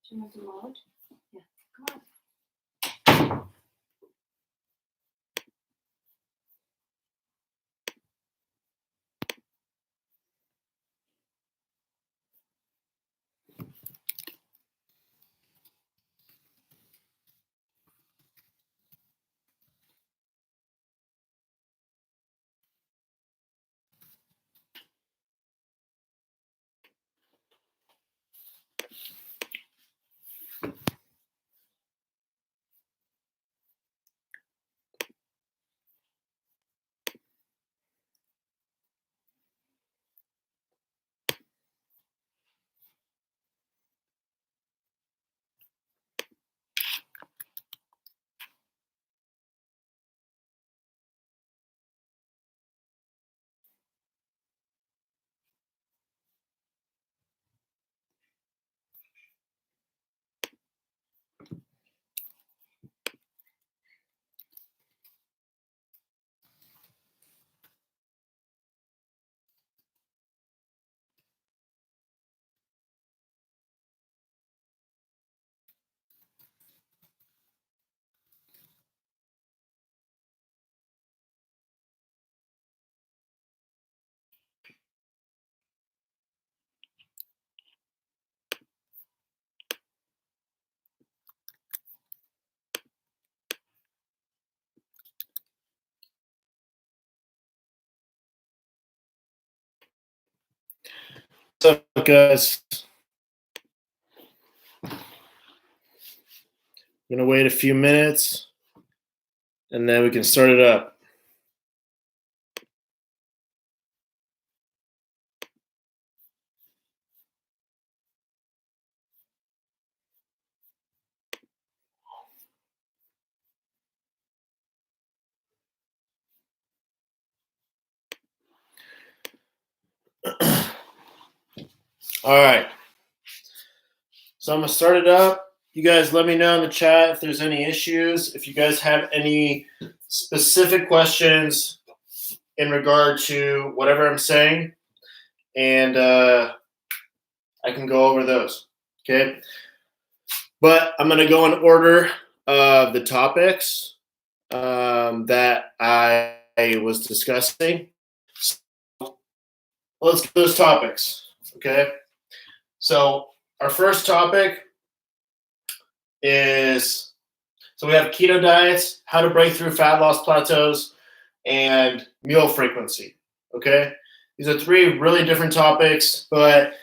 you want to load? Yeah, come on. What's up, guys? I'm gonna wait a few minutes and then we can start it up. All right. So I'm gonna start it up. You guys let me know in the chat if there's any issues. If you guys have any specific questions in regard to whatever I'm saying, and I can go over those. Okay. But I'm gonna go in order of the topics that I was discussing. So let's get those topics. Okay. So our first topic is, so we have keto diets, how to break through fat loss plateaus, and meal frequency. Okay, these are three really different topics, but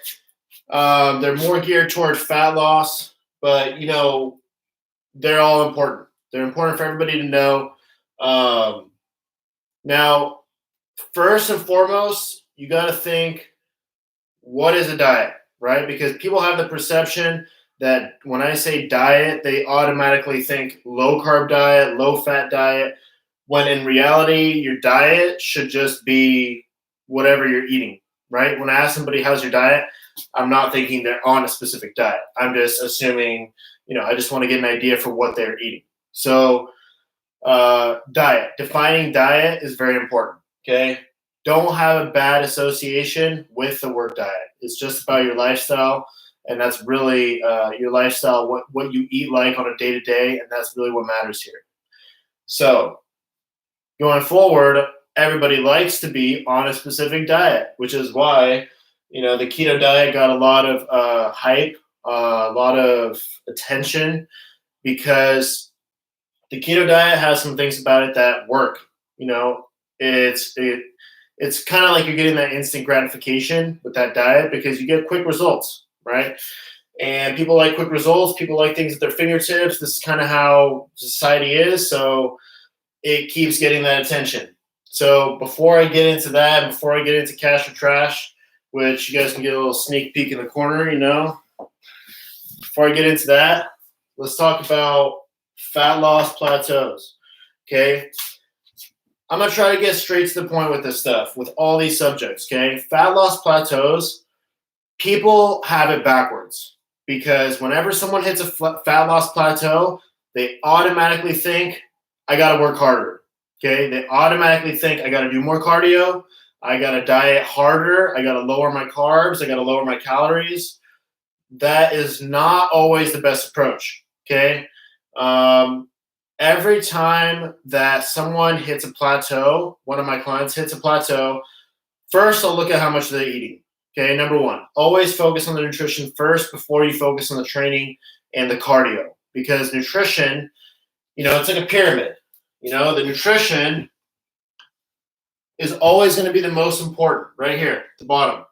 they're more geared toward fat loss. But they're all important. They're important for everybody to know. Now, first and foremost, you got to think, what is a diet, right? Because people have the perception that when I say diet, they automatically think low carb diet, low fat diet, when in reality, your diet should just be whatever you're eating, right? When I ask somebody, how's your diet? I'm not thinking they're on a specific diet. I'm just assuming, I just want to get an idea for what they're eating. So, diet, defining diet is very important, okay? Don't have a bad association with the word diet. It's just about your lifestyle, and that's really your lifestyle, what you eat like on a day-to-day, and that's really what matters here. So going forward, everybody likes to be on a specific diet, which is why, the keto diet got a lot of hype, a lot of attention, because the keto diet has some things about it that work. It's kind of like you're getting that instant gratification with that diet because you get quick results, right? And people like quick results. People like things at their fingertips. This is kind of how society is. So it keeps getting that attention. So before I get into that, before I get into cash or trash, which you guys can get a little sneak peek in the corner, before I get into that, let's talk about fat loss plateaus. Okay. I'm going to try to get straight to the point with this stuff, with all these subjects, okay? Fat loss plateaus, people have it backwards because whenever someone hits a fat loss plateau, they automatically think, I got to work harder, okay? They automatically think, I got to do more cardio, I got to diet harder, I got to lower my carbs, I got to lower my calories. that is not always the best approach. Okay. Every time that someone hits a plateau, one of my clients hits a plateau, first I'll look at how much they're eating. Okay. Number one, always focus on the nutrition first before you focus on the training and the cardio, because nutrition, it's like a pyramid. The nutrition is always going to be the most important right here at the bottom.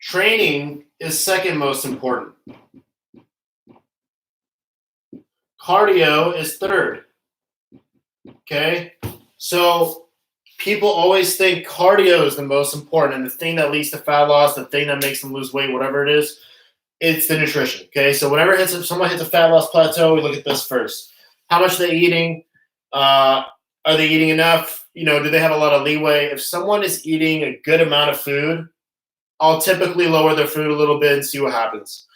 Training is second most important. Cardio is third. Okay? So people always think cardio is the most important, and the thing that leads to fat loss, the thing that makes them lose weight, whatever it is, it's the nutrition. Okay? So whenever someone hits a fat loss plateau, we look at this first. How much are they eating? Are they eating enough? Do they have a lot of leeway? If someone is eating a good amount of food, I'll typically lower their food a little bit and see what happens.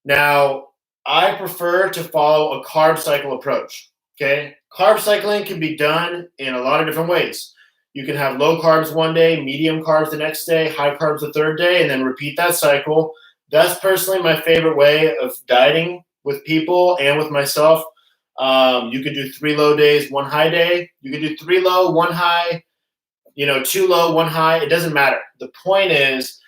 Now, I prefer to follow a carb cycle approach. Okay? Carb cycling can be done in a lot of different ways. You can have low carbs one day, medium carbs the next day, high carbs the third day, and then repeat that cycle. That's personally my favorite way of dieting with people and with myself. You could do 3 low days, 1 high day. You could do 3 low, 1 high, 2 low, 1 high. It doesn't matter. The point is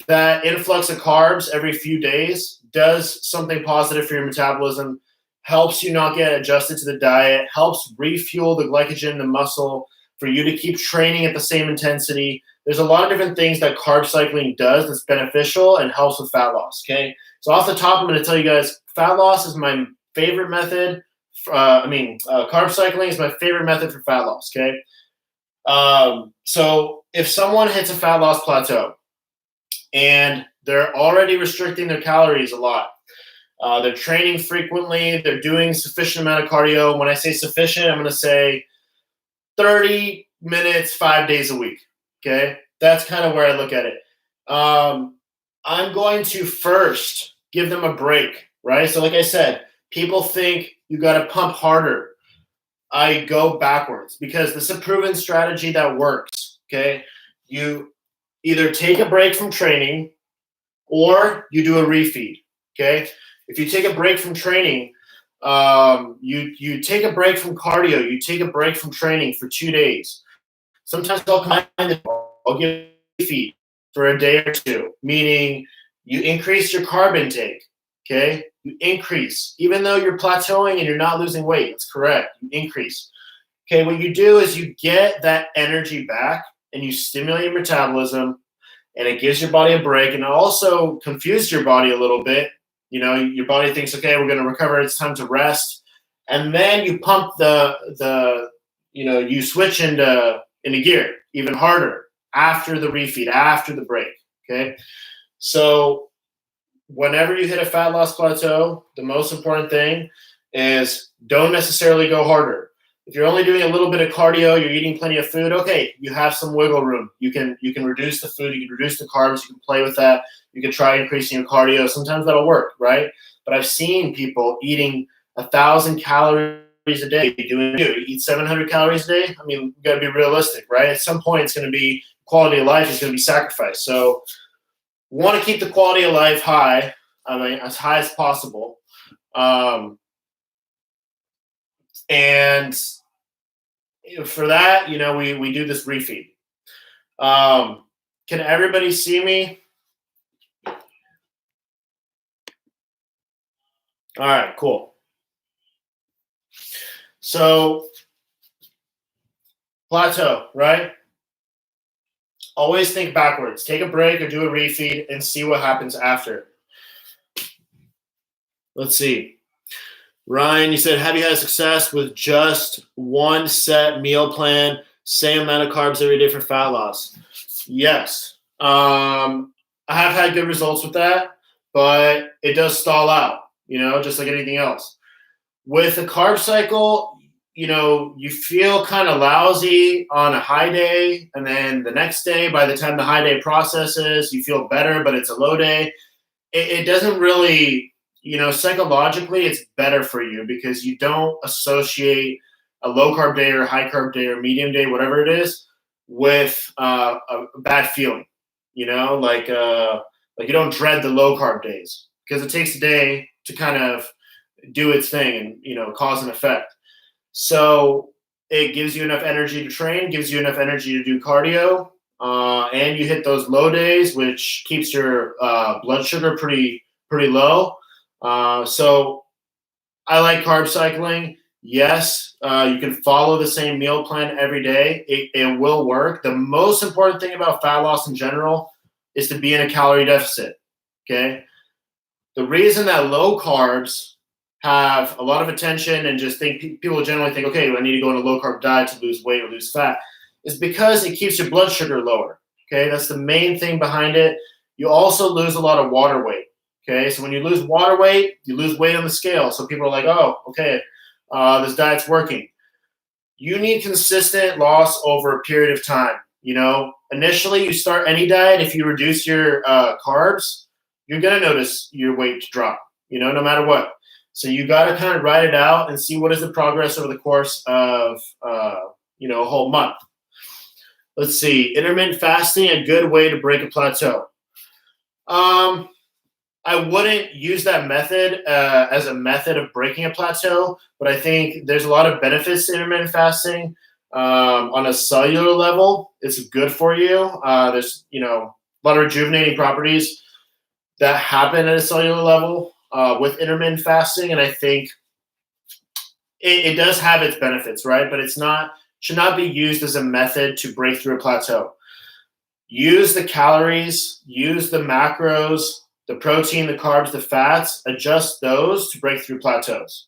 that influx of carbs every few days does something positive for your metabolism, helps you not get adjusted to the diet, helps refuel the glycogen in the muscle for you to keep training at the same intensity. There's a lot of different things that carb cycling does that's beneficial and helps with fat loss, okay? So off the top, I'm going to tell you guys, fat loss is my favorite method. Carb cycling is my favorite method for fat loss, okay? So if someone hits a fat loss plateau and they're already restricting their calories a lot, they're training frequently, they're doing sufficient amount of cardio. When I say sufficient, I'm going to say 30 minutes, 5 days a week, okay? That's kind of where I look at it. I'm going to first give them a break, right? So like I said, people think you got to pump harder. I go backwards because this is a proven strategy that works, okay? You either take a break from training or you do a refeed, okay? If you take a break from training, you take a break from cardio, you take a break from training for 2 days. Sometimes I'll give a refeed for a day or two, meaning you increase your carb intake, okay? You increase. Even though you're plateauing and you're not losing weight, that's correct. You increase. Okay, what you do is you get that energy back and you stimulate your metabolism, and it gives your body a break, and it also confuses your body a little bit. Your body thinks, okay, we're going to recover. It's time to rest. And then you pump you switch into gear even harder after the refeed, after the break, okay? So whenever you hit a fat loss plateau, the most important thing is don't necessarily go harder. If you're only doing a little bit of cardio, you're eating plenty of food, okay, you have some wiggle room. You can reduce the food, you can reduce the carbs, you can play with that. You can try increasing your cardio. Sometimes that'll work, right? But I've seen people eating 1,000 calories a day. You eat 700 calories a day? I mean, you got to be realistic, right? At some point, it's going to be quality of life is going to be sacrificed. So want to keep the quality of life high, as high as possible. And for that, we do this refeed. Can everybody see me? All right, cool. So plateau, right? Always think backwards. Take a break or do a refeed and see what happens after. Let's see. Ryan, you said, have you had success with just one set meal plan, same amount of carbs every day for fat loss? Yes. I have had good results with that, but it does stall out, just like anything else. With a carb cycle, you feel kind of lousy on a high day, and then the next day, by the time the high day processes, you feel better, but it's a low day. It doesn't really, psychologically, it's better for you because you don't associate a low carb day or high carb day or medium day, whatever it is, with a bad feeling. like you don't dread the low carb days because it takes a day to kind of do its thing and cause an effect. So it gives you enough energy to train, gives you enough energy to do cardio, and you hit those low days, which keeps your blood sugar pretty low. So I like carb cycling. Yes, you can follow the same meal plan every day. It will work. The most important thing about fat loss in general is to be in a calorie deficit. Okay. The reason that low carbs have a lot of attention and just people generally think, okay, I need to go on a low carb diet to lose weight or lose fat, is because it keeps your blood sugar lower. Okay. That's the main thing behind it. You also lose a lot of water weight. Okay. So when you lose water weight, you lose weight on the scale. So people are like, oh, okay, this diet's working. You need consistent loss over a period of time. Initially you start any diet, if you reduce your carbs, you're going to notice your weight drop, no matter what. So you got to kind of ride it out and see what is the progress over the course of, a whole month. Let's see. Intermittent fasting, a good way to break a plateau. I wouldn't use that method as a method of breaking a plateau, but I think there's a lot of benefits to intermittent fasting. On a cellular level, it's good for you. There's, a lot of rejuvenating properties that happen at a cellular level with intermittent fasting, and I think it does have its benefits, right? But should not be used as a method to break through a plateau. Use the calories, use the macros, the protein, the carbs, the fats, adjust those to break through plateaus.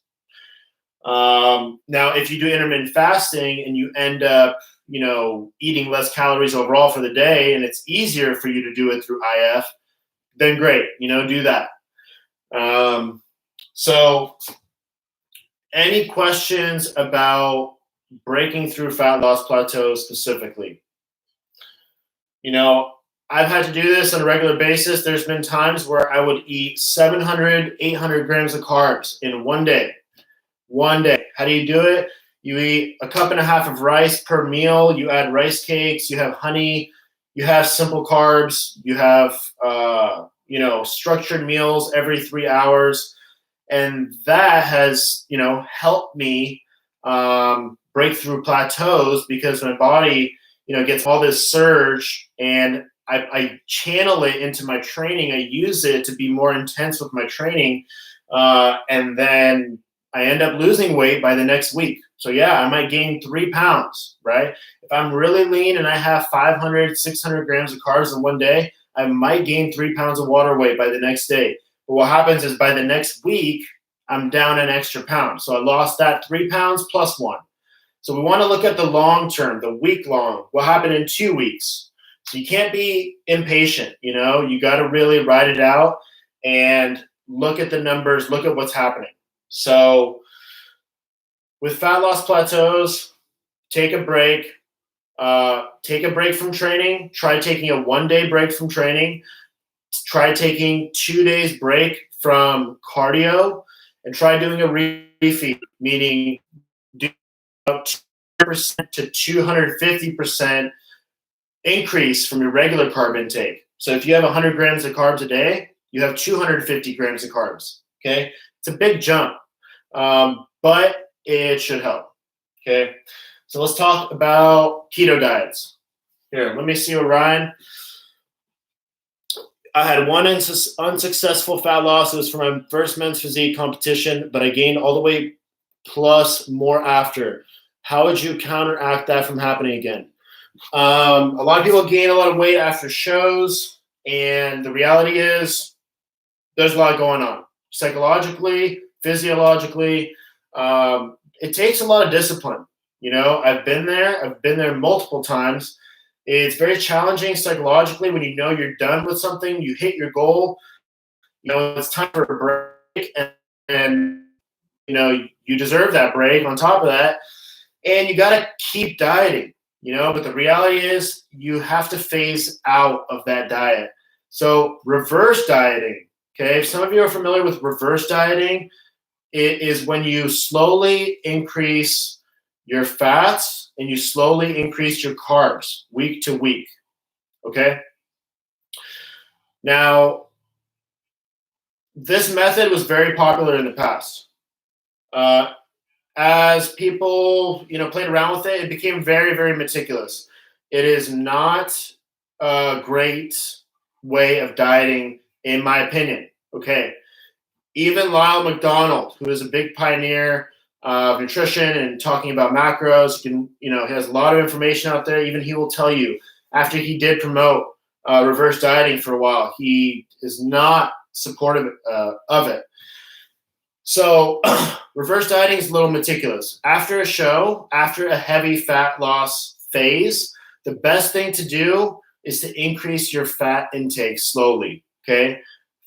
Now, if you do intermittent fasting and you end up, eating less calories overall for the day, and it's easier for you to do it through IF, then great, do that. So any questions about breaking through fat loss plateaus specifically? I've had to do this on a regular basis. There's been times where I would eat 700, 800 grams of carbs in one day. One day. How do you do it? You eat a cup and a half of rice per meal. You add rice cakes. You have honey. You have simple carbs. You have, structured meals every 3 hours. And that has, helped me break through plateaus because my body, gets all this surge and I channel it into my training. I use it to be more intense with my training. And then I end up losing weight by the next week. So yeah, I might gain 3 pounds, right? If I'm really lean and I have 500, 600 grams of carbs in one day, I might gain 3 pounds of water weight by the next day. But what happens is by the next week, I'm down an extra pound. So I lost that 3 pounds plus 1. So we want to look at the long term, the week long, what happened in 2 weeks. So you can't be impatient, you got to really ride it out and look at the numbers, look at what's happening. So with fat loss plateaus, take a break. Take a break from training. Try taking a 1-day break from training. Try taking 2 days break from cardio, and try doing a refeed, meaning do about 200% to 250% increase from your regular carb intake. So if you have 100 grams of carbs a day, you have 250 grams of carbs. Okay, it's a big jump, but it should help. Okay, so let's talk about keto diets. Here, let me see, Orion. I had one unsuccessful fat loss. It was for my first men's physique competition, but I gained all the weight plus more after. How would you counteract that from happening again? A lot of people gain a lot of weight after shows, and the reality is there's a lot going on. Psychologically, physiologically, it takes a lot of discipline. I've been there multiple times. It's very challenging psychologically when you're done with something, you hit your goal, it's time for a break, and you deserve that break on top of that, and you got to keep dieting, but the reality is you have to phase out of that diet. So reverse dieting, okay? If some of you are familiar with reverse dieting, it is when you slowly increase your fats and you slowly increase your carbs week to week, okay? Now, this method was very popular in the past. As people, played around with it, it became very, very meticulous. It is not a great way of dieting, in my opinion. Okay. Even Lyle McDonald, who is a big pioneer of nutrition and talking about macros, he has a lot of information out there. Even he will tell you after he did promote reverse dieting for a while, he is not supportive of it. So reverse dieting is a little meticulous. After a show, after a heavy fat loss phase, the best thing to do is to increase your fat intake slowly, okay?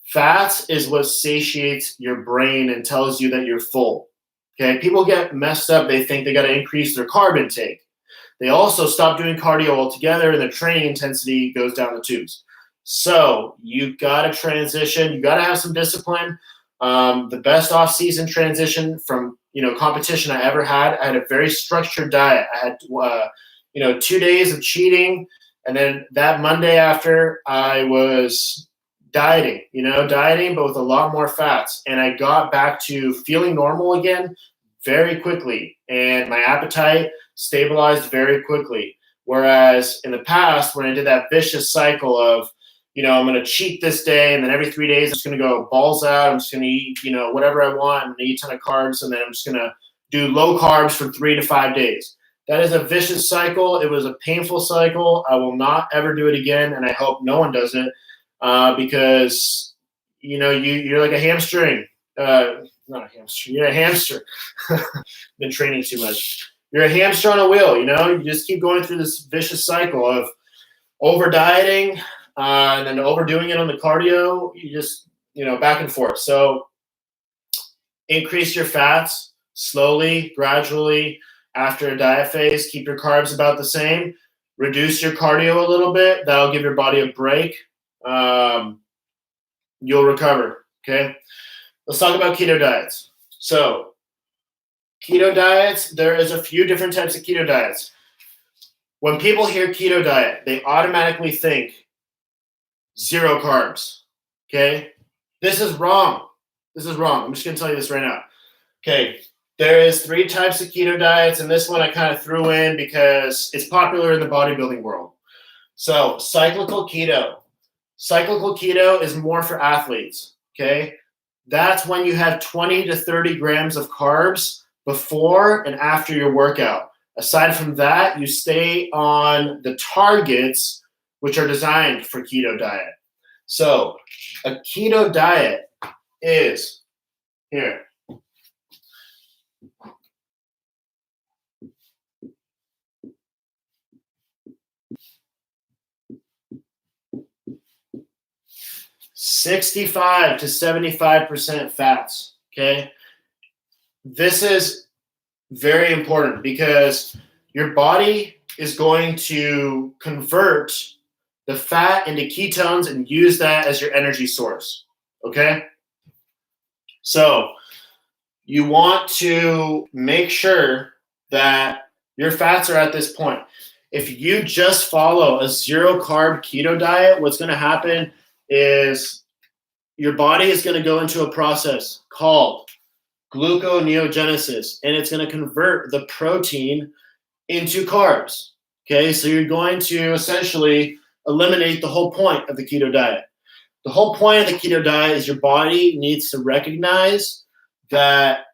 Fat is what satiates your brain and tells you that you're full, okay? People get messed up. They think they got to increase their carb intake. They also stop doing cardio altogether, and their training intensity goes down the tubes. So you got to transition. You got to have some discipline. The best off-season transition from competition I ever had. I had a very structured diet. I had 2 days of cheating, and then that Monday after I was dieting, but with a lot more fats, and I got back to feeling normal again very quickly, and my appetite stabilized very quickly. Whereas in the past, when I did that vicious cycle of I'm going to cheat this day, and then every 3 days I'm just going to go balls out. I'm just going to eat, whatever I want. I'm going to eat a ton of carbs, and then I'm just going to do low carbs for 3 to 5 days. That is a vicious cycle. It was a painful cycle. I will not ever do it again, and I hope no one does it because, you're like a hamstring. Not a hamster. You're a hamster. Been training too much. You're a hamster on a wheel, You just keep going through this vicious cycle of over-dieting, and then overdoing it on the cardio, you just, back and forth. So increase your fats slowly, gradually after a diet phase. Keep your carbs about the same. Reduce your cardio a little bit. That'll give your body a break. You'll recover, okay? Let's talk about keto diets. So keto diets, there is a few different types of keto diets. When people hear keto diet, they automatically think 0 carbs, okay? This is wrong. I'm just going to tell you this right now. Okay, there is 3 types of keto diets, and this one I kind of threw in because it's popular in the bodybuilding world. So cyclical keto. Cyclical keto is more for athletes, okay? That's when you have 20 to 30 grams of carbs before and after your workout. Aside from that, you stay on the targets which are designed for keto diet. So a keto diet is here. $65 to 75% fats, okay? This is very important because your body is going to convert the fat into ketones and use that as your energy source, okay? So you want to make sure that your fats are at this point. If you just follow a 0 carb keto diet, what's going to happen is your body is going to go into a process called gluconeogenesis, and it's going to convert the protein into carbs, okay? So you're going to essentially eliminate the whole point of the keto diet. The whole point of the keto diet is your body needs to recognize that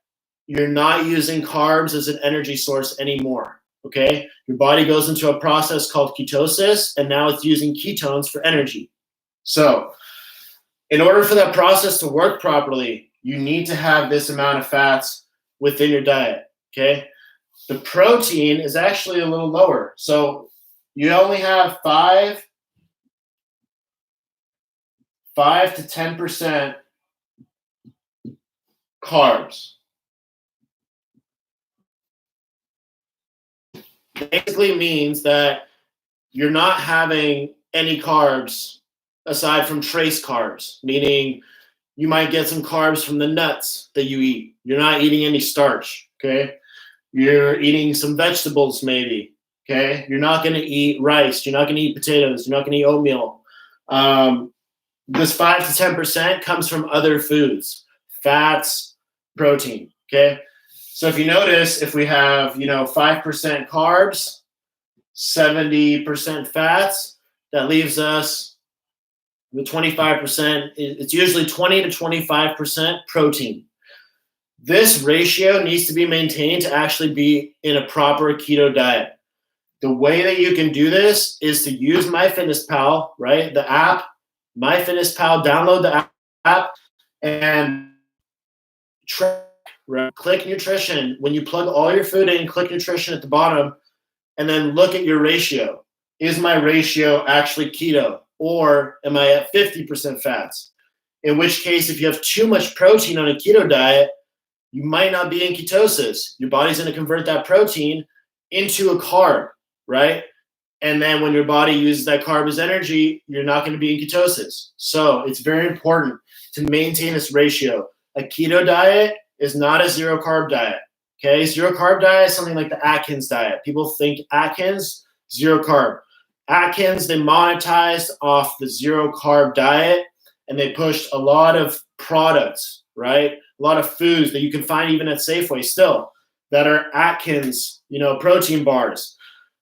you're not using carbs as an energy source anymore, okay? Your body goes into a process called ketosis, and now it's using ketones for energy. So in order for that process to work properly, you need to have this amount of fats within your diet, okay? The protein is actually a little lower. So you only have 5 to 10% carbs. Basically means that you're not having any carbs aside from trace carbs, meaning you might get some carbs from the nuts that you eat. You're not eating any starch, okay? You're eating some vegetables maybe, okay? You're not going to eat rice. You're not going to eat potatoes. You're not going to eat oatmeal. This 5 to 10% comes from other foods, fats, protein. Okay. So if you notice, if we have 5% carbs, 70% fats, that leaves us with 25%. It's usually 20 to 25% protein. This ratio needs to be maintained to actually be in a proper keto diet. The way that you can do this is to use MyFitnessPal, right? The app, MyFitnessPal, download the app and track, right? Click nutrition. When you plug all your food in, click nutrition at the bottom, and then look at your ratio. Is my ratio actually keto, or am I at 50% fats? In which case, if you have too much protein on a keto diet, you might not be in ketosis. Your body's going to convert that protein into a carb, right? And then when your body uses that carb as energy, you're not going to be in ketosis. So it's very important to maintain this ratio. A keto diet is not a zero carb diet. Okay, zero carb diet is something like the Atkins diet. People think Atkins, zero carb. Atkins, they monetized off the zero carb diet, and they pushed a lot of products, right? A lot of foods that you can find even at Safeway still that are Atkins, protein bars.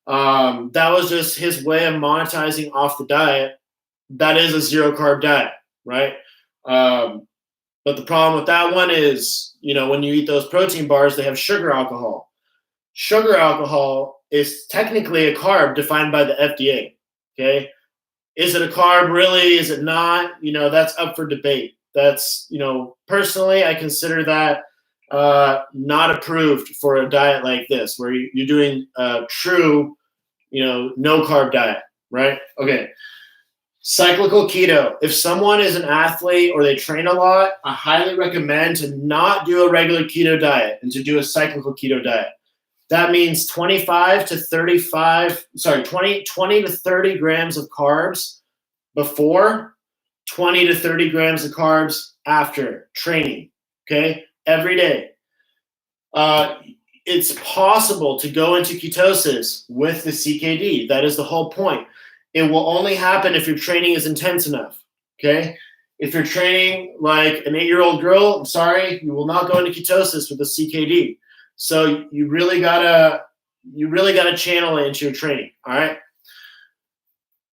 That was just his way of monetizing off the diet. That is a zero carb diet, right? But the problem with that one is, when you eat those protein bars, they have sugar alcohol. Sugar alcohol is technically a carb defined by the FDA. Okay. Is it a carb really? Is it not? That's up for debate. That's, personally, I consider that not approved for a diet like this, where you're doing a true, no carb diet, right? Okay. Cyclical keto. If someone is an athlete or they train a lot, I highly recommend to not do a regular keto diet and to do a cyclical keto diet. That means 20 to 30 grams of carbs before, 20 to 30 grams of carbs after training, okay? Every day. It's possible to go into ketosis with the CKD. That is the whole point. It will only happen if your training is intense enough, okay? If you're training like an 8-year-old girl, I'm sorry, you will not go into ketosis with a CKD. So you really gotta channel it into your training, all right?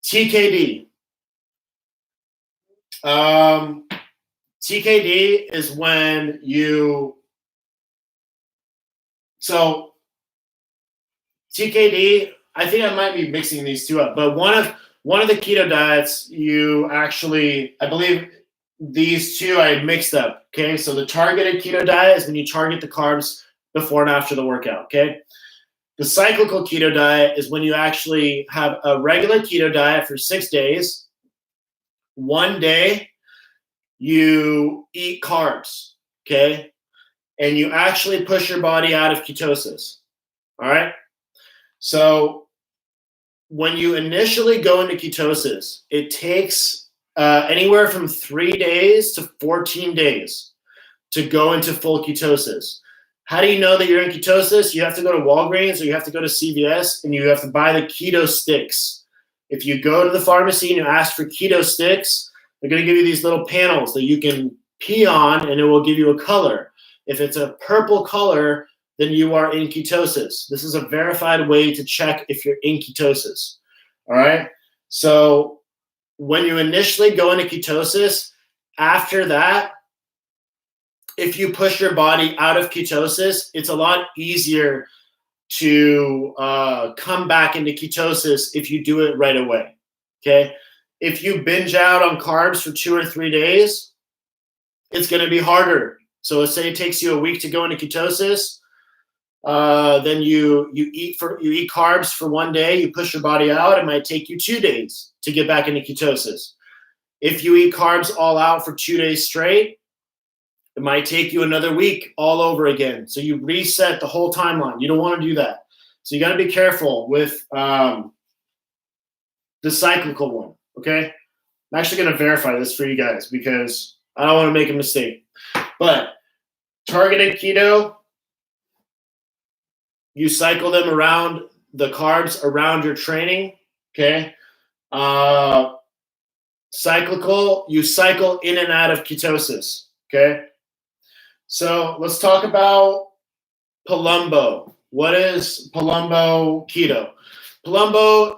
TKD. TKD is when TKD, I think I might be mixing these two up, but one of the keto diets, I believe these two I mixed up, okay? So the targeted keto diet is when you target the carbs before and after the workout, okay? The cyclical keto diet is when you actually have a regular keto diet for 6 days. One day you eat carbs, okay? And you actually push your body out of ketosis, all right? So when you initially go into ketosis, it takes anywhere from 3 days to 14 days to go into full ketosis. How do you know that you're in ketosis? You have to go to Walgreens or you have to go to CVS and you have to buy the keto sticks. If you go to the pharmacy and you ask for keto sticks, they're going to give you these little panels that you can pee on and it will give you a color. If it's a purple color, then you are in ketosis. This is a verified way to check if you're in ketosis. All right. So when you initially go into ketosis, after that, if you push your body out of ketosis, it's a lot easier to come back into ketosis if you do it right away. Okay. If you binge out on carbs for 2 or 3 days, it's going to be harder. So let's say it takes you a week to go into ketosis. Then you eat carbs for 1 day, you push your body out, it might take you 2 days to get back into ketosis. If you eat carbs all out for 2 days straight, it might take you another week all over again. So you reset the whole timeline. You don't want to do that. So you got to be careful with the cyclical one, okay? I'm actually going to verify this for you guys because I don't want to make a mistake. But targeted keto, you cycle them around the carbs around your training, okay? Cyclical, you cycle in and out of ketosis. Okay. So let's talk about Palumbo. What is Palumbo keto?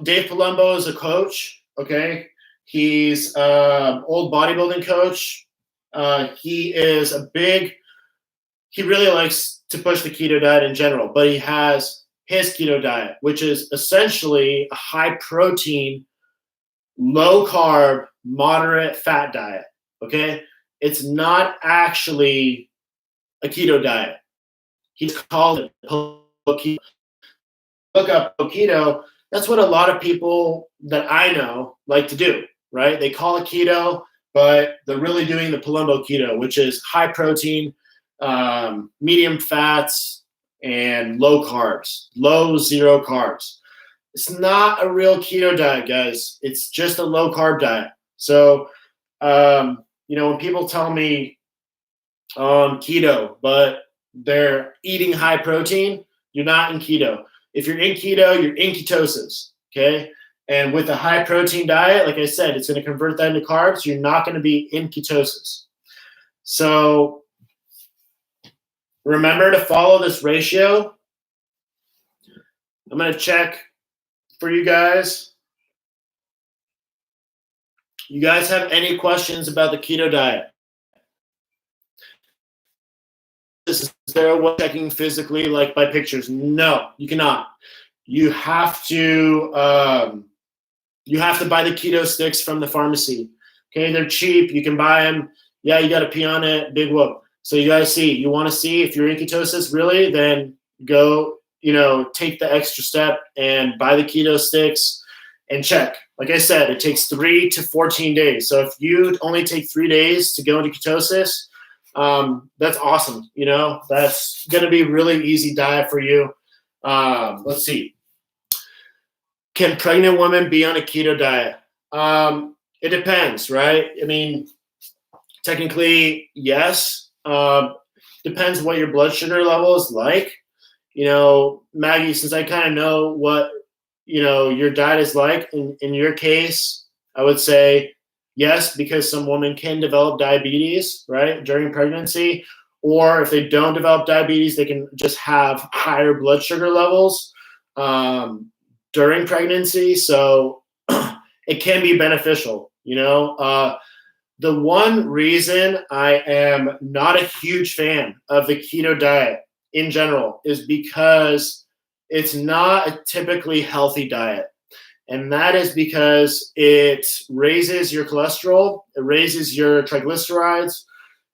Dave Palumbo is a coach. Okay. He's an old bodybuilding coach. He really likes to push the keto diet in general, but he has his keto diet, which is essentially a high protein, low carb, moderate fat diet. Okay. It's not actually a keto diet. He's called it keto. Look up keto. That's what a lot of people that I know like to do, right? They call it keto, but they're really doing the Palumbo keto, which is high protein, medium fats, and low carbs, low zero carbs. It's not a real keto diet, guys. It's just a low carb diet. So, when people tell me keto, but they're eating high protein, you're not in keto. If you're in keto, you're in ketosis. Okay. And with a high protein diet, like I said, it's going to convert that into carbs. You're not going to be in ketosis. So remember to follow this ratio. I'm going to check for you guys. You guys have any questions about the keto diet? Is there a way checking physically, like by pictures? No, you cannot. You have to buy the keto sticks from the pharmacy. Okay, they're cheap. You can buy them. Yeah, you got to pee on it. Big whoop. So you got to see. You want to see if you're in ketosis, really? Then go. Take the extra step and buy the keto sticks and check. Like I said, it takes 3 to 14 days. So if you only take 3 days to go into ketosis, that's awesome. That's going to be a really easy diet for you. Let's see. Can pregnant women be on a keto diet? It depends, right? I mean, technically, yes. Depends what your blood sugar level is like. Maggie, since I kind of know what, your diet is like, in your case, I would say yes, because some women can develop diabetes, right, during pregnancy. Or if they don't develop diabetes, they can just have higher blood sugar levels during pregnancy. So it can be beneficial, The one reason I am not a huge fan of the keto diet in general is because it's not a typically healthy diet. And that is because it raises your cholesterol, it raises your triglycerides,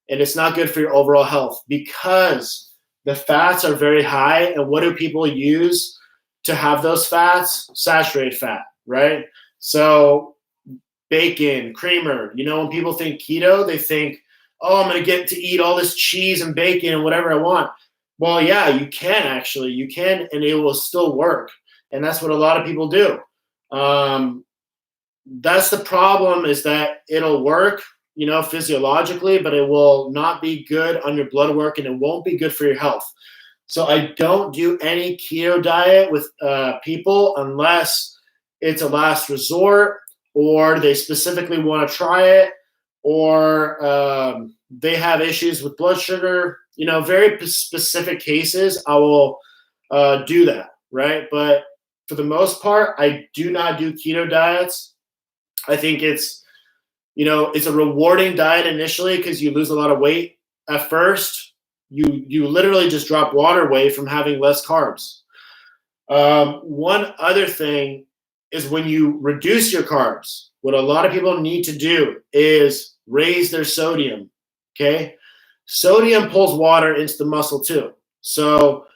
and it's not good for your overall health because the fats are very high. And what do people use to have those fats? Saturated fat, right? So bacon, creamer, when people think keto, they think, oh, I'm going to get to eat all this cheese and bacon and whatever I want. Well, yeah, you can actually. You can, and it will still work. And that's what a lot of people do. That's the problem, is that it'll work, physiologically, but it will not be good on your blood work, and it won't be good for your health. So I don't do any keto diet with people unless it's a last resort, or they specifically want to try it, or they have issues with blood sugar. Very specific cases, I will do that, right? But for the most part, I do not do keto diets. I think it's a rewarding diet initially because you lose a lot of weight at first. You literally just drop water weight from having less carbs. One other thing is, when you reduce your carbs, what a lot of people need to do is raise their sodium. Okay. Sodium pulls water into the muscle too. So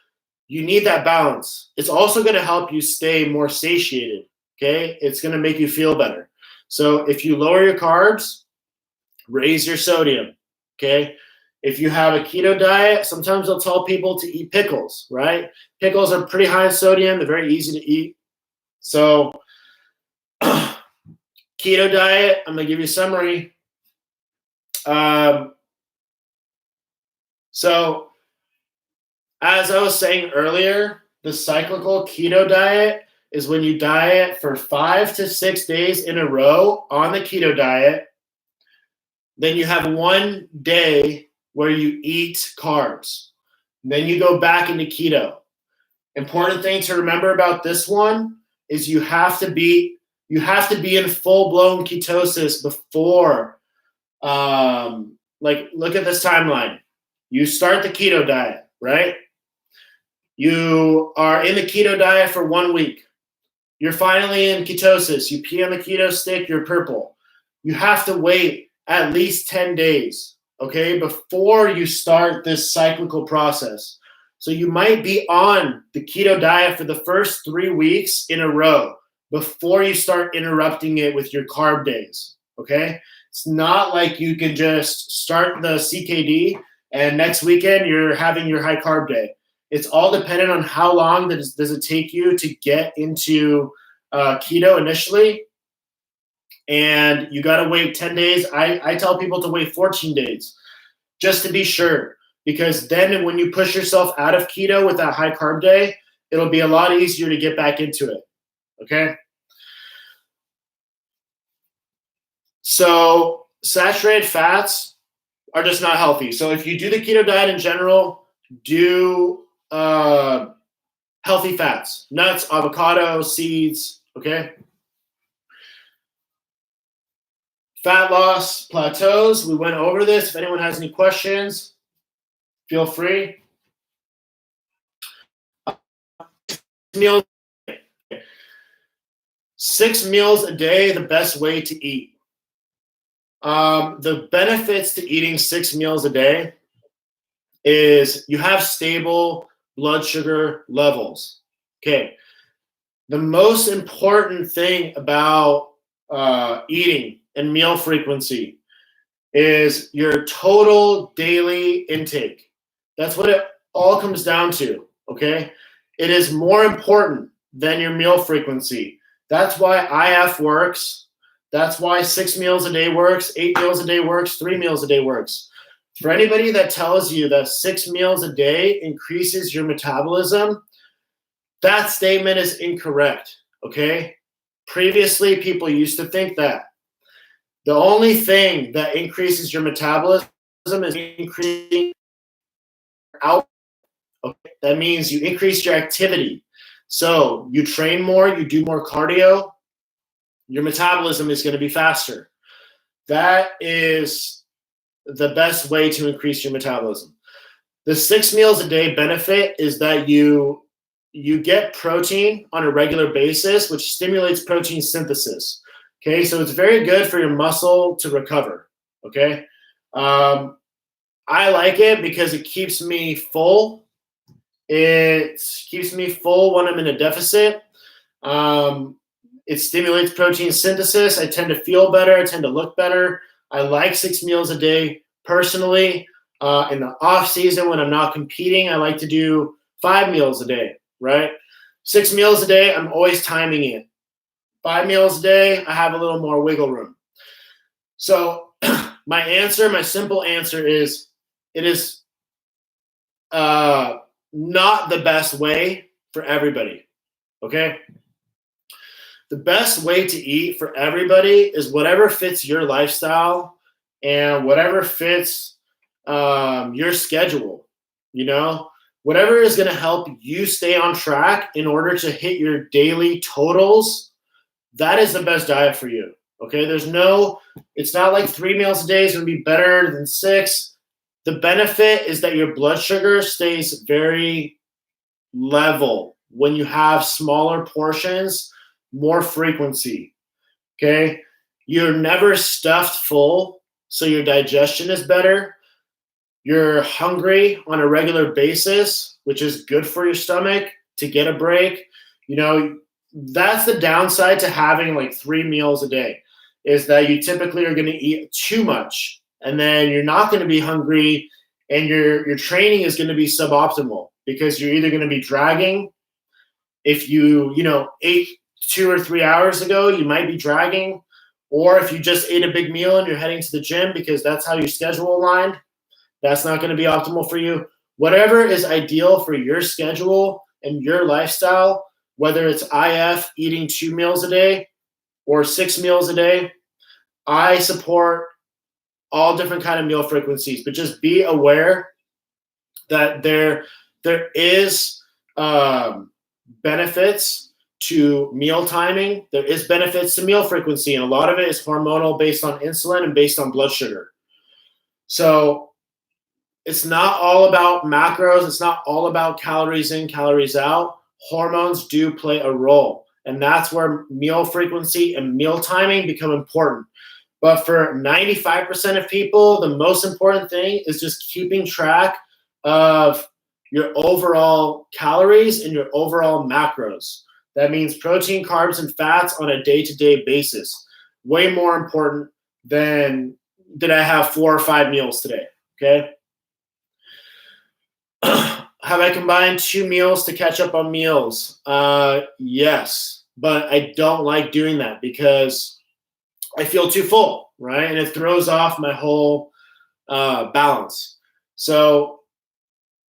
you need that balance. It's also going to help you stay more satiated. Okay. It's going to make you feel better. So if you lower your carbs, raise your sodium. Okay. If you have a keto diet, sometimes they'll tell people to eat pickles, right? Pickles are pretty high in sodium. They're very easy to eat. So keto diet, I'm going to give you a summary. So as I was saying earlier, the cyclical keto diet is when you diet for 5 to 6 days in a row on the keto diet. Then you have 1 day where you eat carbs. Then you go back into keto. Important thing to remember about this one is you have to be in full-blown ketosis before, look at this timeline. You start the keto diet, right? You are in the keto diet for 1 week. You're finally in ketosis. You pee on the keto stick, you're purple. You have to wait at least 10 days, okay, before you start this cyclical process. So you might be on the keto diet for the first 3 weeks in a row before you start interrupting it with your carb days, okay? It's not like you can just start the CKD and next weekend you're having your high carb day. It's all dependent on how long does it take you to get into keto initially. And you got to wait 10 days. I tell people to wait 14 days just to be sure. Because then when you push yourself out of keto with that high carb day, it'll be a lot easier to get back into it, okay? So saturated fats are just not healthy. So if you do the keto diet in general, do healthy fats, nuts, avocado, seeds, okay? Fat loss, plateaus, we went over this. If anyone has any questions, feel free. Meals, 6 meals a day, the best way to eat. The benefits to eating 6 meals a day is you have stable blood sugar levels. Okay. The most important thing about eating and meal frequency is your total daily intake. That's what it all comes down to, okay? It is more important than your meal frequency. That's why IF works. That's why 6 meals a day works, 8 meals a day works, 3 meals a day works. For anybody that tells you that 6 meals a day increases your metabolism, that statement is incorrect, okay? Previously, people used to think that. The only thing that increases your metabolism is increasing output. Okay? That means you increase your activity. So you train more, you do more cardio, your metabolism is going to be faster. That is the best way to increase your metabolism. The 6 meals a day benefit is that you get protein on a regular basis, which stimulates protein synthesis. Okay, so it's very good for your muscle to recover. Okay, I like it because it keeps me full. It keeps me full when I'm in a deficit. It stimulates protein synthesis. I tend to feel better. I tend to look better. I like 6 meals a day personally. In the off season when I'm not competing, I like to do 5 meals a day, right? 6 meals a day, I'm always timing it. 5 meals a day, I have a little more wiggle room. So my simple answer is, it is not the best way for everybody, okay? The best way to eat for everybody is whatever fits your lifestyle and whatever fits your schedule, you know? Whatever is going to help you stay on track in order to hit your daily totals, that is the best diet for you, okay? It's not like 3 meals a day is going to be better than 6. The benefit is that your blood sugar stays very level when you have smaller portions, more frequency, okay? You're never stuffed full, so your digestion is better. You're hungry on a regular basis, which is good for your stomach to get a break. You know, that's the downside to having like 3 meals a day, is that you typically are going to eat too much, and then you're not going to be hungry, and your training is going to be suboptimal because you're either going to be dragging. If you ate 2 or 3 hours ago, you might be dragging. Or if you just ate a big meal and you're heading to the gym because that's how your schedule aligned, that's not going to be optimal for you. Whatever is ideal for your schedule and your lifestyle, whether it's IF eating 2 meals a day or 6 meals a day, I support all different kind of meal frequencies, but just be aware that there is benefits to meal timing. There is benefits to meal frequency, and a lot of it is hormonal based on insulin and based on blood sugar. So it's not all about macros. It's not all about calories in, calories out. Hormones do play a role, and that's where meal frequency and meal timing become important. But for 95% of people, the most important thing is just keeping track of your overall calories and your overall macros. That means protein, carbs, and fats on a day-to-day basis. Way more important than did I have 4 or 5 meals today, okay? Have I combined 2 meals to catch up on meals? Yes, but I don't like doing that because I feel too full, right? And it throws off my whole balance. So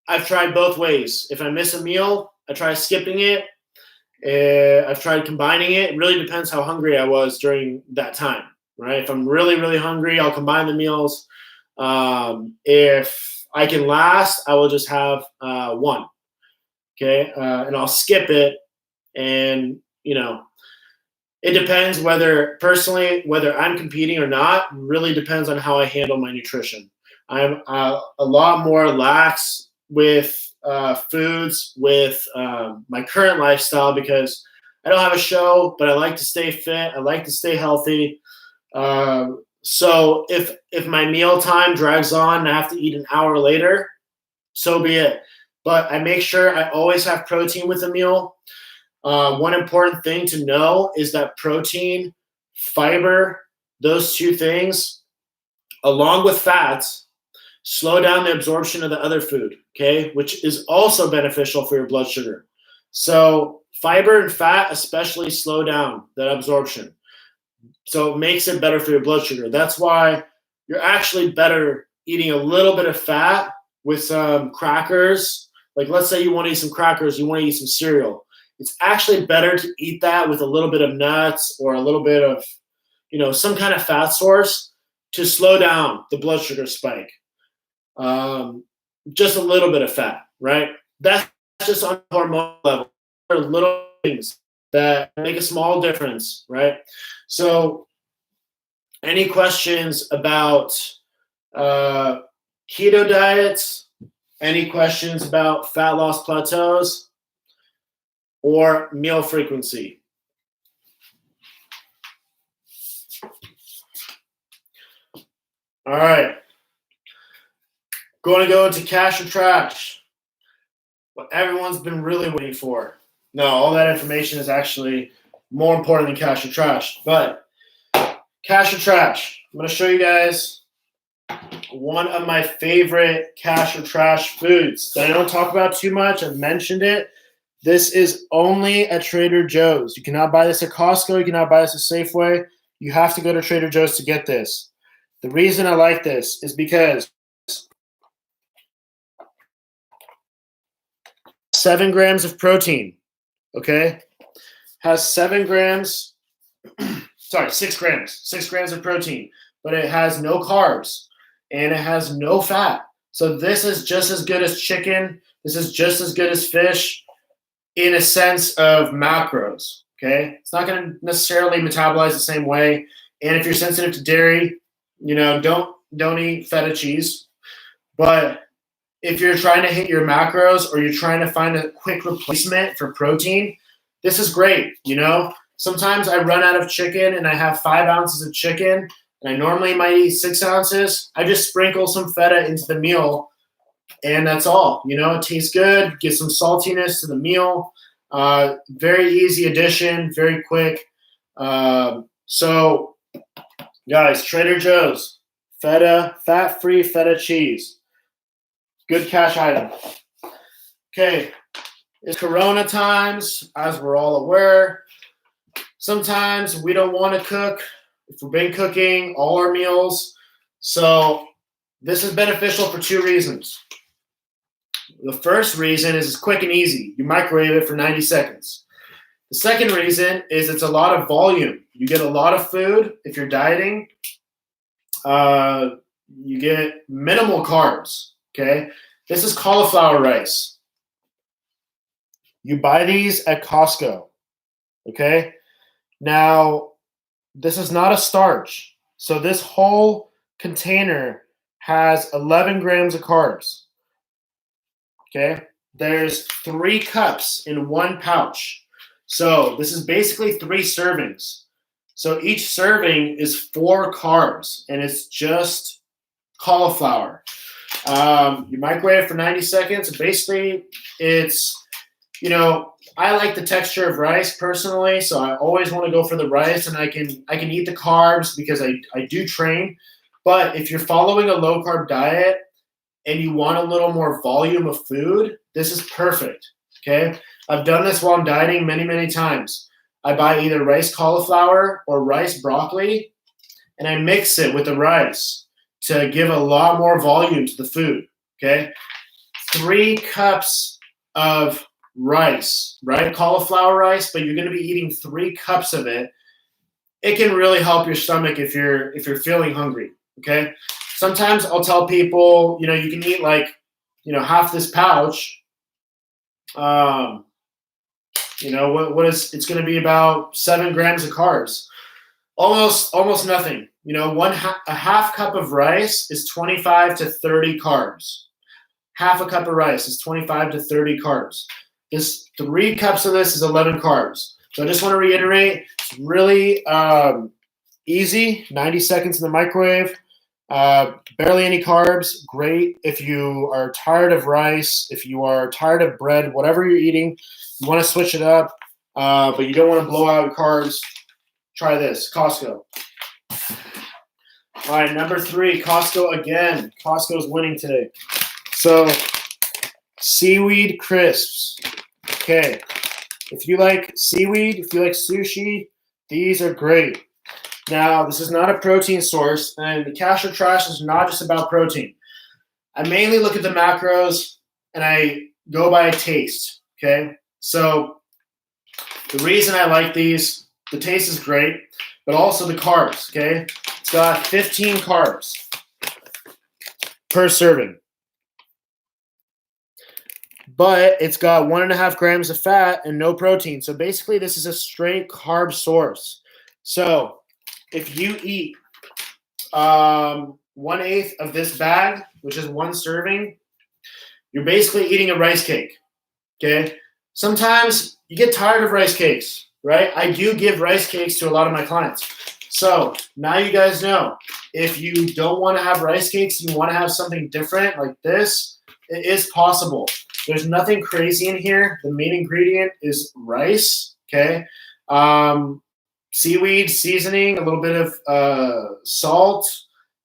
I've tried both ways. If I miss a meal, I try skipping it. I've tried combining it. It really depends how hungry I was during that time, right? If I'm really, really hungry, I'll combine the meals. If I can last, I will just have one, okay? And I'll skip it. And, it depends whether I'm competing or not, really depends on how I handle my nutrition. I'm a lot more lax with foods with my current lifestyle because I don't have a show, but I like to stay fit. I like to stay healthy. So if my meal time drags on and I have to eat an hour later, so be it. But I make sure I always have protein with a meal. One important thing to know is that protein, fiber, those 2 things, along with fats, slow down the absorption of the other food, okay, which is also beneficial for your blood sugar. So fiber and fat especially slow down that absorption. So it makes it better for your blood sugar. That's why you're actually better eating a little bit of fat with some crackers. Like let's say you want to eat some crackers, you want to eat some cereal. It's actually better to eat that with a little bit of nuts or a little bit of, some kind of fat source to slow down the blood sugar spike. Just a little bit of fat, right? That's just on a hormonal level. There are little things that make a small difference, right? So any questions about keto diets? Any questions about fat loss plateaus? Or meal frequency? All right. Going to go into cash or trash. What everyone's been really waiting for. No, all that information is actually more important than cash or trash. But cash or trash. I'm going to show you guys one of my favorite cash or trash foods that I don't talk about too much. I've mentioned it. This is only at Trader Joe's. You cannot buy this at Costco. You cannot buy this at Safeway. You have to go to Trader Joe's to get this. The reason I like this is because 7 grams of protein, okay? Has 7 grams, 6 grams. 6 grams of protein, but it has no carbs and it has no fat. So this is just as good as chicken. This is just as good as fish. In a sense of macros, okay? It's not going to necessarily metabolize the same way. And if you're sensitive to dairy, don't eat feta cheese. But if you're trying to hit your macros or you're trying to find a quick replacement for protein, this is great, Sometimes I run out of chicken and I have 5 ounces of chicken and I normally might eat 6 ounces. I just sprinkle some feta into the meal. And that's all. It tastes good. Get some saltiness to the meal. Very easy addition. Very quick. So, guys, Trader Joe's feta, fat-free feta cheese. Good cash item. Okay, it's Corona times, as we're all aware. Sometimes we don't want to cook. If we've been cooking all our meals, so this is beneficial for 2 reasons. The first reason is it's quick and easy. You microwave it for 90 seconds. The second reason is it's a lot of volume. You get a lot of food if you're dieting. You get minimal carbs, okay? This is cauliflower rice. You buy these at Costco, okay? Now, this is not a starch. So this whole container has 11 grams of carbs, okay? There's 3 cups in one pouch. So this is basically 3 servings. So each serving is 4 carbs, and it's just cauliflower. You microwave for 90 seconds. Basically, it's, I like the texture of rice personally, so I always want to go for the rice, and I can eat the carbs because I do train. But if you're following a low carb diet and you want a little more volume of food, this is perfect. Okay, I've done this while I'm dieting many, many times. I buy either rice cauliflower or rice broccoli, and I mix it with the rice to give a lot more volume to the food. Okay, 3 cups of rice, right? Cauliflower rice, but you're going to be eating 3 cups of it. It can really help your stomach if you're feeling hungry. Okay, sometimes I'll tell people, you can eat half this pouch. What is it's going to be about 7 grams of carbs, almost nothing. A half cup of rice is 25 to 30 carbs. Half a cup of rice is 25 to 30 carbs. This 3 cups of this is 11 carbs. So I just want to reiterate, it's really easy. 90 seconds in the microwave. Barely any carbs. Great if you are tired of rice, if you are tired of bread, whatever you're eating, you want to switch it up, but you don't want to blow out your carbs. Try this, Costco. All right, number 3, Costco again. Costco's winning today. So, seaweed crisps. Okay, if you like seaweed, if you like sushi, these are great. Now, this is not a protein source, and the Cash or Trash is not just about protein. I mainly look at the macros, and I go by taste, okay? So, the reason I like these, the taste is great, but also the carbs, okay? It's got 15 carbs per serving. But it's got 1.5 grams of fat and no protein. So basically, this is a straight carb source. So if you eat 1/8 of this bag, which is 1 serving, you're basically eating a rice cake. Okay. Sometimes you get tired of rice cakes, right? I do give rice cakes to a lot of my clients. So now you guys know, if you don't want to have rice cakes, you want to have something different like this, it is possible. There's nothing crazy in here. The main ingredient is rice, okay? Seaweed, seasoning, a little bit of salt.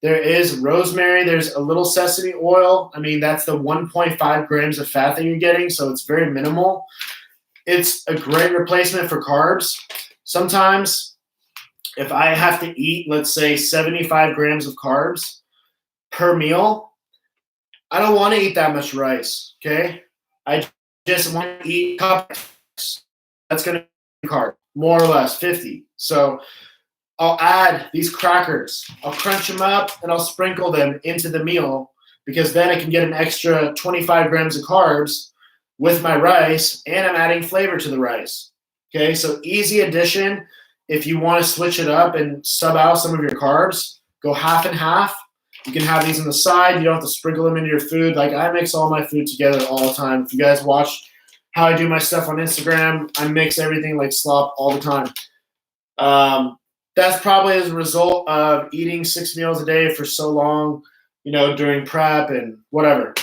There is rosemary. There's a little sesame oil. I mean, that's the 1.5 grams of fat that you're getting, so it's very minimal. It's a great replacement for carbs. Sometimes if I have to eat, let's say, 75 grams of carbs per meal, I don't want to eat that much rice, okay? I just want to eat cups. That's going to be carb, more or less, 50. So I'll add these crackers. I'll crunch them up, and I'll sprinkle them into the meal, because then I can get an extra 25 grams of carbs with my rice, and I'm adding flavor to the rice. Okay, so easy addition. If you want to switch it up and sub out some of your carbs, go half and half. You can have these on the side. You don't have to sprinkle them into your food. Like, I mix all my food together all the time. If you guys watch how I do my stuff on Instagram, I mix everything like slop all the time. That's probably as a result of eating 6 meals a day for so long, during prep and whatever.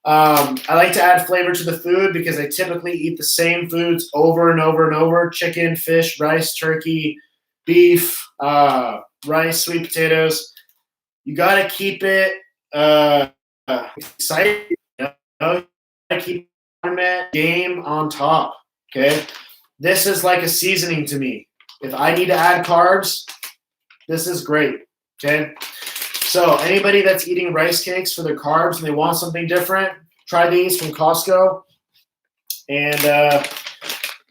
I like to add flavor to the food because I typically eat the same foods over and over and over: chicken, fish, rice, turkey, beef, rice, sweet potatoes. You got to keep it exciting. You got to keep the game on top. Okay, this is like a seasoning to me. If I need to add carbs, this is great. Okay, so anybody that's eating rice cakes for their carbs and they want something different, try these from Costco. And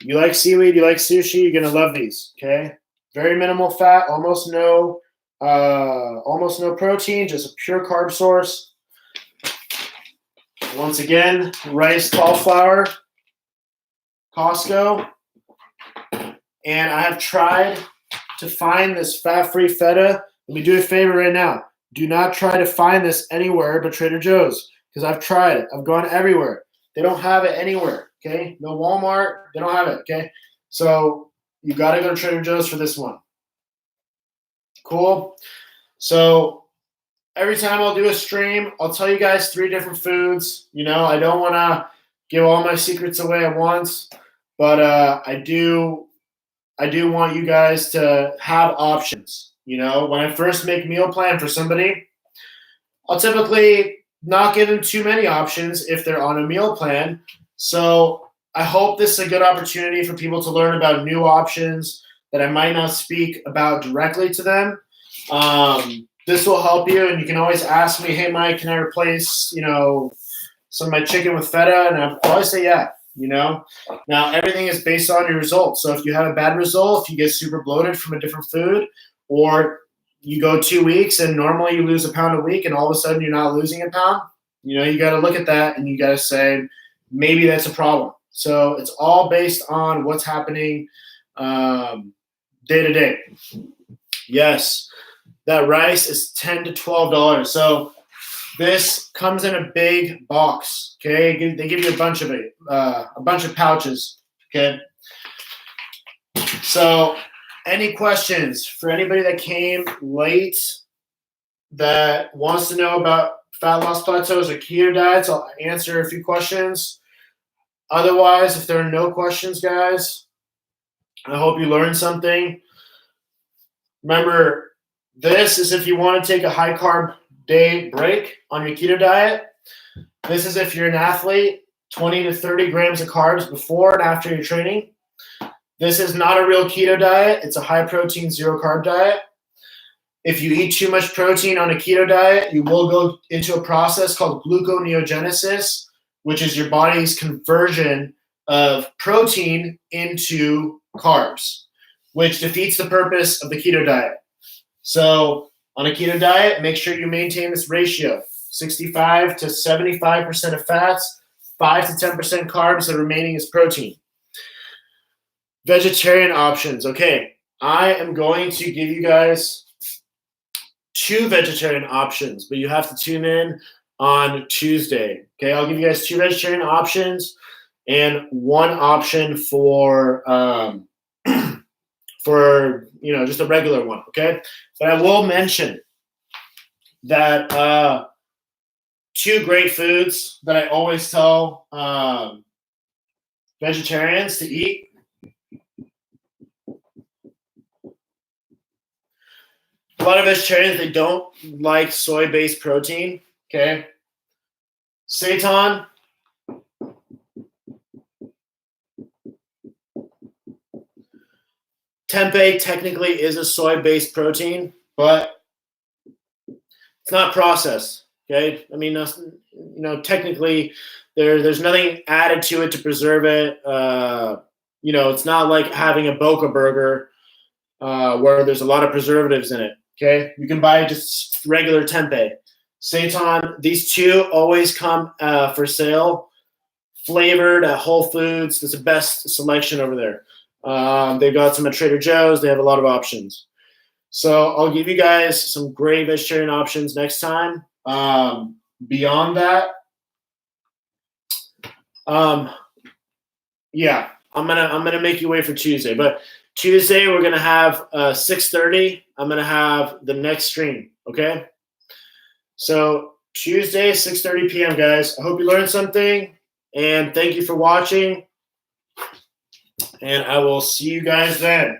You like seaweed, you like sushi, you're gonna love these. Okay, very minimal fat, almost no protein, just a pure carb source. Once again, rice, cauliflower, Costco, and I have tried to find this fat-free feta. Let me do a favor right now. Do not try to find this anywhere but Trader Joe's, because I've tried it. I've gone everywhere. They don't have it anywhere, okay? No Walmart, they don't have it, okay? So you got to go to Trader Joe's for this one. Cool? So every time I'll do a stream, I'll tell you guys 3 different foods. You know, I don't want to give all my secrets away at once, but I do want you guys to have options. You know, when I first make meal plan for somebody, I'll typically not give them too many options if they're on a meal plan. So I hope this is a good opportunity for people to learn about new options that I might not speak about directly to them. This will help you, and you can always ask me, hey, Mike, can I replace, you know, some of my chicken with feta? And I'll always say, yeah, you know. Now, everything is based on your results. So if you have a bad result, if you get super bloated from a different food, or you go 2 weeks and normally you lose a pound a week and all of a sudden you're not losing a pound, you know, you got to look at that and you got to say, maybe that's a problem. So it's all based on what's happening day to day. Yes, that rice is $10 to $12. So this comes in a big box. Okay, they give you a bunch of it, a bunch of pouches. Okay. So, any questions for anybody that came late that wants to know about fat loss plateaus or keto diets? I'll answer a few questions. Otherwise, if there are no questions, guys, I hope you learned something. Remember, this is if you want to take a high carb day break on your keto diet. This is if you're an athlete, 20 to 30 grams of carbs before and after your training. This is not a real keto diet. It's a high protein, zero carb diet. If you eat too much protein on a keto diet, you will go into a process called gluconeogenesis, which is your body's conversion of protein into carbs, which defeats the purpose of the keto diet. So on a keto diet, make sure you maintain this ratio, 65 to 75% of fats, 5 to 10% carbs, the remaining is protein. Vegetarian options. Okay, I am going to give you guys 2 vegetarian options, but you have to tune in on Tuesday. Okay, I'll give you guys 2 vegetarian options and 1 option for you know, just a regular one. Okay, but I will mention that 2 great foods that I always tell vegetarians to eat. A lot of vegetarians, they don't like soy-based protein, okay? Seitan, tempeh technically is a soy-based protein, but it's not processed, okay? I mean, you know, technically there's nothing added to it to preserve it. You know, it's not like having a Boca burger where there's a lot of preservatives in it. Okay, you can buy just regular tempeh. Seitan, these 2 always come for sale, flavored at Whole Foods. It's the best selection over there. They've got some at Trader Joe's. They have a lot of options. So I'll give you guys some great vegetarian options next time. Beyond that, yeah, I'm gonna make you wait for Tuesday, but Tuesday, we're going to have 6:30. I'm going to have the next stream, okay? So Tuesday, 6:30 p.m., guys. I hope you learned something, and thank you for watching, and I will see you guys then.